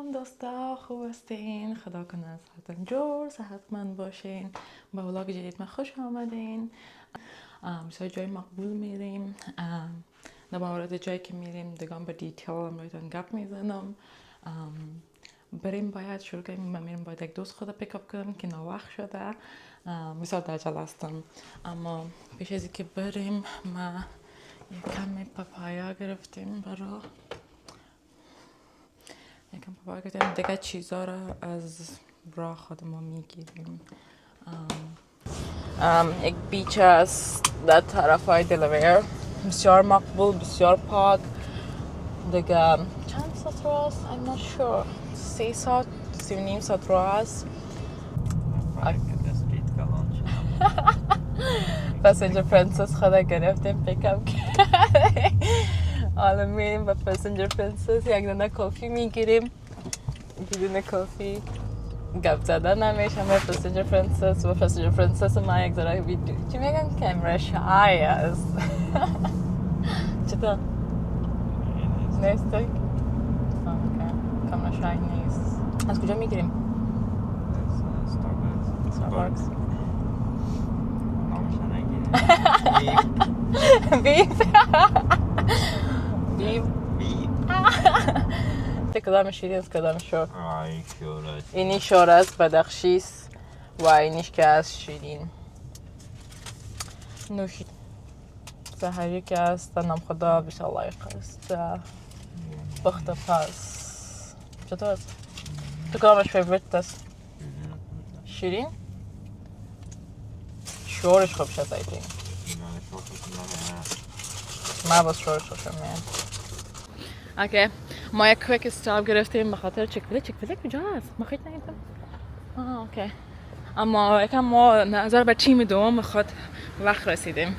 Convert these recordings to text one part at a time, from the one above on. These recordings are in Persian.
سلام دوستا، خوب هستین؟ خدا کنه از حالتون جور صحتمند باشین. با ولاگ جدید من خوش آمدین. بسیار جای مقبول میریم. در مورد جایی که میریم دیگه به دیتیل امرویتون گپ میزنم. بریم باید شروع کنیم. من میرم باید یک دوست خدا پیکاپ کنم که ناوقت شده. بسیار دجال هستم، اما پیش از اینکه بریم ما یک کمی پاپایا گرفتیم برای یکم پاپایا گرفتیم. دیگه چیزا را از راه خودمون میگیریم. یک بیچ است در طرف های دلویر، بسیار مقبول، بسیار پاک. دیگه چند ساعت راه است؟ I'm not sure. 3 ساعت، 3.5 ساعت راه است. پسنجر پرنسس خدا گرفتیم پیکم کرده. حالا میریم با پسنجر پرنسس یک دونه کافی میگیریم. بدون کافی گپ زدن نمیشه. با پسنجر پرنسس و پسنجر پرنسس ما یک ذره ویدیو چی میگن کامرا شای است. چطور؟ نیست؟ اوکی، کامرا شای نیست. از کجا میگیریم؟ ستارباکس. بیف کدام شیرین است کدام شور؟ اینی شور است بدخشی است و اینیش که از شیرین. نوشی سحری که است نام خدا بیش لایق است. بخت پس چطور است؟ تو کدامش فیوریت است؟ شیرین؟ شورش خوب شد ایدین. ما باز شورش خوب شد میاد. اوکی، ما یک کویک استاپ گرفتیم به خاطر چک کجا هست؟ ما خیلی نگیدم. اوکی، اما یکم ما نظر به تیم دوم میخواد وقت رسیدیم.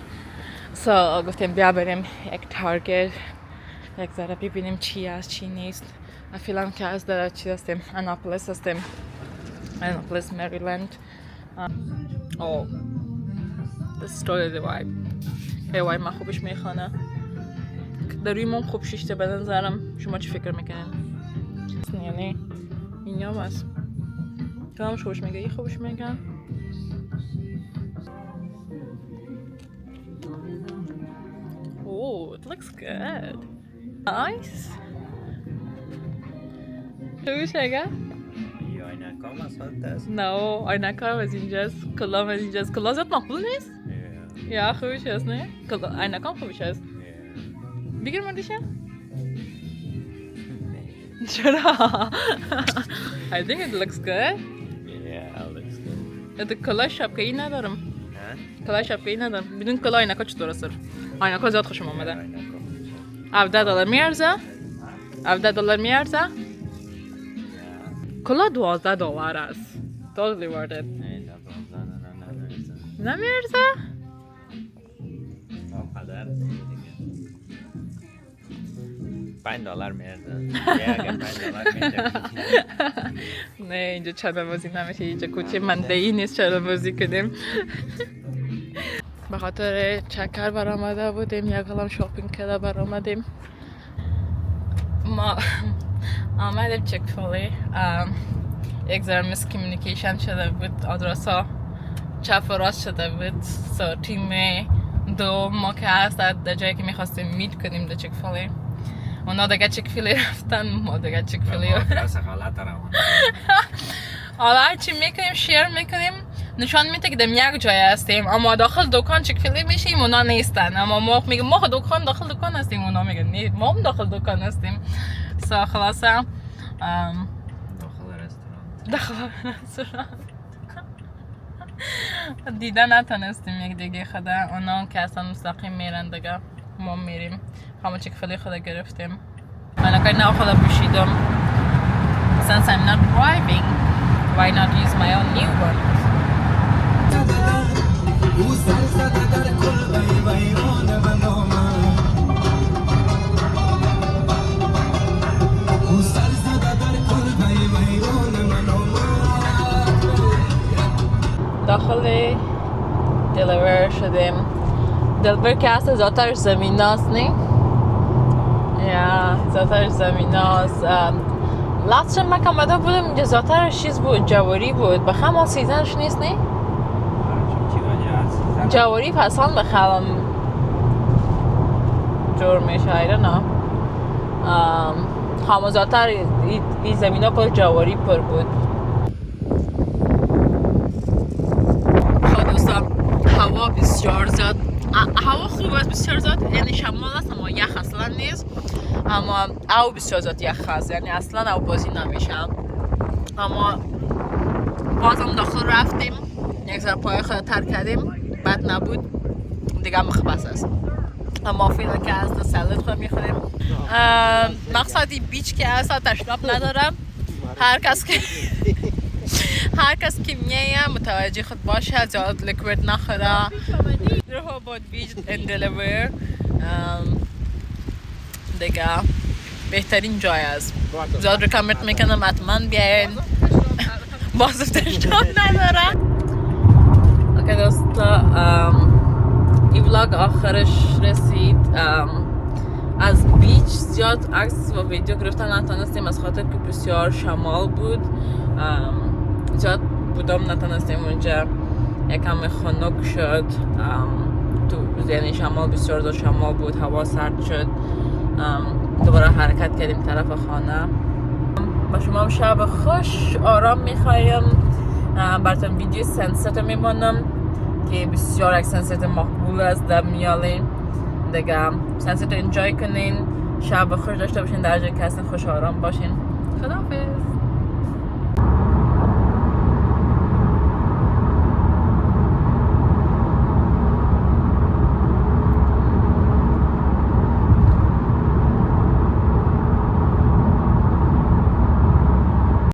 گفتیم بیا بریم یک تارگت یک ذره ببینیم چی است چی نیست. فیلم که از در چی هستیم؟ اناپولیس هستیم. اناپولیس مریلند. استوری دی وایب. وایب من خوبش میخوانه. در روی من خوب شیشته به نظرم. شما چی فکر میکنین؟ یعنی این هم هست. کدامش خوبش میگه؟ یه خوبش میگه؟ It looks good. Nice. خوبش میگه؟ آینکام از حالت است؟ نه، آینکام از اینجاست. کلام از اینجاست. کلا زیاد مقبول نیست؟ یا خوبش هست نه؟ آینکام خوبش هست. بگیر مردیشه؟ چرا؟ I think it looks good. Yeah, it looks good. کلاه شبکه‌ای ندارم. کلاه شبکه‌ای ندارم. بدون کلاه آینکا چطور است؟ آینکا زیاد خوشم اومده. $17 میارزه؟ $17 میارزه؟ کلاه $12 است. Totally worth it. نمیارزه؟ $5 میارزه. نه اینجا چرا بازی نمیشه. اینجا کوچه مندهی نیست چرا بازی کنیم. به خاطر چکر برآمده بودیم، یک کلام شاپینگ کرده برآمدیم. ما آمدیم چک فیلی. یک ذره میس کمیونیکیشن شده بود، آدرس ها چپ و راست شده بود. تیم دو ما که هست در جایی که میخواستیم میت کنیم در چک فیلی، اونا دیگه چک فیلی رفتن، ما دیگه چک فیلی حالا هرچی میکنیم شیر میکنیم نشان میده که در یک جای هستیم، اما داخل دکان چک فیلی میشیم اونا نیستن. اما ما میگیم ما داخل دکان هستیم، اونا میگن نه ما هم داخل دکان هستیم. خلاصه داخل رستوران دیده نتونستیم یک دیگه خدا. اونا که اصلا مستقیم میرن دیگه، ما میریم همه چک فیلی خدا گرفتیم. من اگر نه خدا پوشیدم. Since I'm not driving, why not use my own new one? داخل دلویر شدیم. دلویر که اصلا زیادتر زمین هست نه؟ یا زیادتر زمین هست لاستش من که آمده بودم اینجا زیادترش چیز بود، جواری بود. بخوام ما سیزنش نیست نی؟ جواری پسان بخوام جور میشه ایره نه همه زیادتر این زمین ها کل جواری پر بود. خب دوستان هوا بسیار زیاد، هوا خوب است بسیار زیاد، یعنی شمال است اما یخ اصلا نیست، اما او بسیار زیاد یخ هست، یعنی اصلا او بازی نمیشم. اما بازم داخل رفتیم یک ذره پای خود تر کردیم، بد نبود دیگه مخبص است. اما فیلا که از سلت خود میخوریم. مقصدی بیچ که از تشناب ندارم، هر کس که میه متوجه خود باشه زیاد لیکوید نخوره. رهوبود بیچ این دلویر دیگه بهترین جای است، زیاد ریکامند میکنم حتما بیاین. باز تشناب نداره. اوکی دوستا این ولاگ آخرش رسید. از بیچ زیاد عکس و ویدیو گرفتن نتونستیم از خاطر که بسیار شمال بود، زیاد بودم نتونستیم اونجا، یکم خنک شد تو، یعنی شمال بسیار زیاد شمال بود، هوا سرد شد. دوباره حرکت کردیم طرف خانه. با شما هم شب خوش آرام میخوایم. براتون ویدیو سنست میمونم که بسیار یک سنست مقبول است در میالی دیگه. سنست رو انجای کنین، شب خوش داشته باشین، در جای که هستین خوش آرام باشین. خداحافظ.